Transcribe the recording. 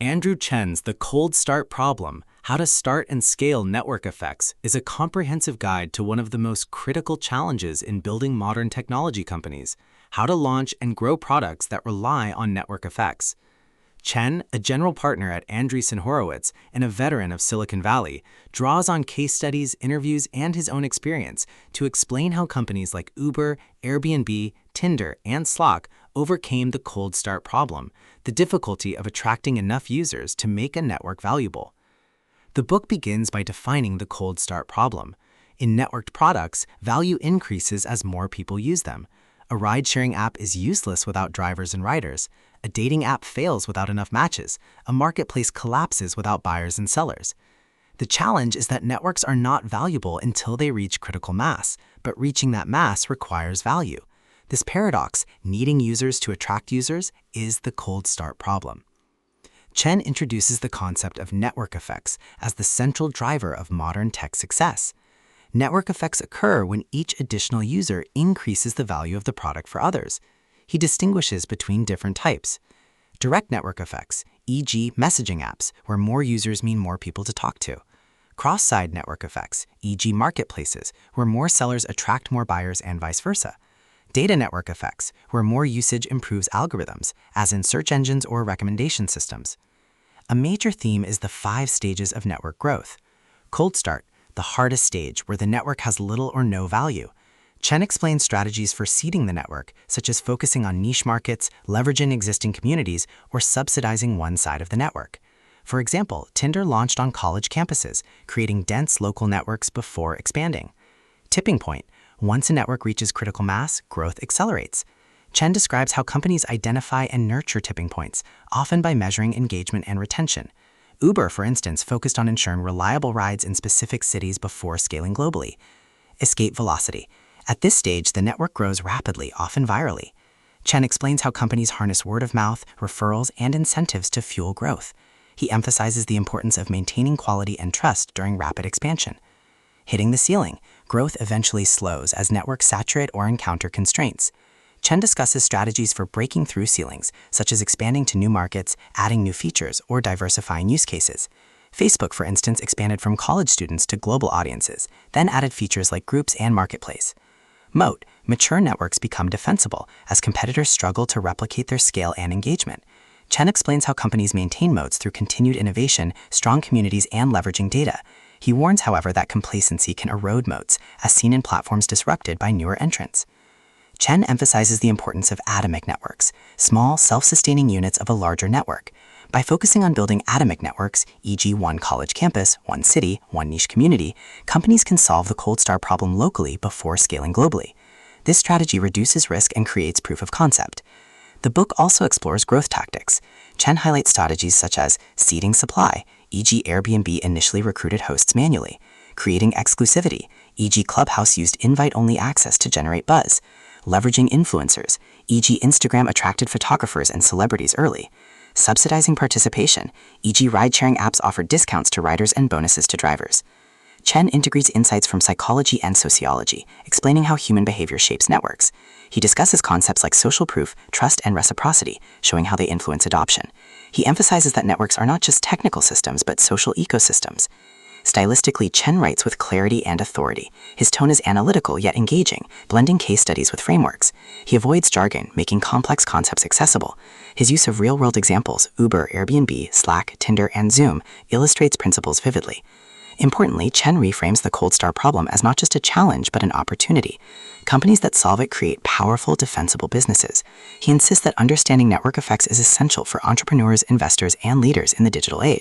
Andrew Chen's The Cold Start Problem: How to Start and Scale Network Effects is a comprehensive guide to one of the most critical challenges in building modern technology companies: how to launch and grow products that rely on network effects. Chen, a general partner at Andreessen Horowitz and a veteran of Silicon Valley, draws on case studies, interviews, and his own experience to explain how companies like Uber, Airbnb, Tinder, and Slack overcame the cold start problem, the difficulty of attracting enough users to make a network valuable. The book begins by defining the cold start problem. In networked products, value increases as more people use them. A ride-sharing app is useless without drivers and riders. A dating app fails without enough matches. A marketplace collapses without buyers and sellers. The challenge is that networks are not valuable until they reach critical mass, but reaching that mass requires value. This paradox, needing users to attract users, is the cold start problem. Chen introduces the concept of network effects as the central driver of modern tech success. Network effects occur when each additional user increases the value of the product for others. He distinguishes between different types. Direct network effects, e.g. messaging apps, where more users mean more people to talk to. Cross-side network effects, e.g. marketplaces, where more sellers attract more buyers and vice versa. Data network effects, where more usage improves algorithms, as in search engines or recommendation systems. A major theme is the 5 stages of network growth. Cold start, the hardest stage where the network has little or no value. Chen explains strategies for seeding the network, such as focusing on niche markets, leveraging existing communities, or subsidizing one side of the network. For example, Tinder launched on college campuses, creating dense local networks before expanding. Tipping point: once a network reaches critical mass, growth accelerates. Chen describes how companies identify and nurture tipping points, often by measuring engagement and retention. Uber, for instance, focused on ensuring reliable rides in specific cities before scaling globally. Escape velocity: at this stage, the network grows rapidly, often virally. Chen explains how companies harness word of mouth, referrals, and incentives to fuel growth. He emphasizes the importance of maintaining quality and trust during rapid expansion. Hitting the ceiling: growth eventually slows as networks saturate or encounter constraints. Chen discusses strategies for breaking through ceilings, such as expanding to new markets, adding new features, or diversifying use cases. Facebook, for instance, expanded from college students to global audiences, then added features like groups and marketplace. Moat: mature networks become defensible as competitors struggle to replicate their scale and engagement. Chen explains how companies maintain moats through continued innovation, strong communities, and leveraging data. He warns, however, that complacency can erode moats, as seen in platforms disrupted by newer entrants. Chen emphasizes the importance of atomic networks, small, self-sustaining units of a larger network. By focusing on building atomic networks, e.g. one college campus, one city, one niche community, companies can solve the cold start problem locally before scaling globally. This strategy reduces risk and creates proof of concept. The book also explores growth tactics. Chen highlights strategies such as seeding supply, e.g. Airbnb initially recruited hosts manually; creating exclusivity, e.g. Clubhouse used invite-only access to generate buzz; leveraging influencers, e.g. Instagram attracted photographers and celebrities early; subsidizing participation, e.g. ride-sharing apps offered discounts to riders and bonuses to drivers. Chen integrates insights from psychology and sociology, explaining how human behavior shapes networks. He discusses concepts like social proof, trust, and reciprocity, showing how they influence adoption. He emphasizes that networks are not just technical systems, but social ecosystems. Stylistically, Chen writes with clarity and authority. His tone is analytical yet engaging, blending case studies with frameworks. He avoids jargon, making complex concepts accessible. His use of real-world examples, Uber, Airbnb, Slack, Tinder, and Zoom, illustrates principles vividly. Importantly, Chen reframes the cold start problem as not just a challenge, but an opportunity. Companies that solve it create powerful, defensible businesses. He insists that understanding network effects is essential for entrepreneurs, investors, and leaders in the digital age.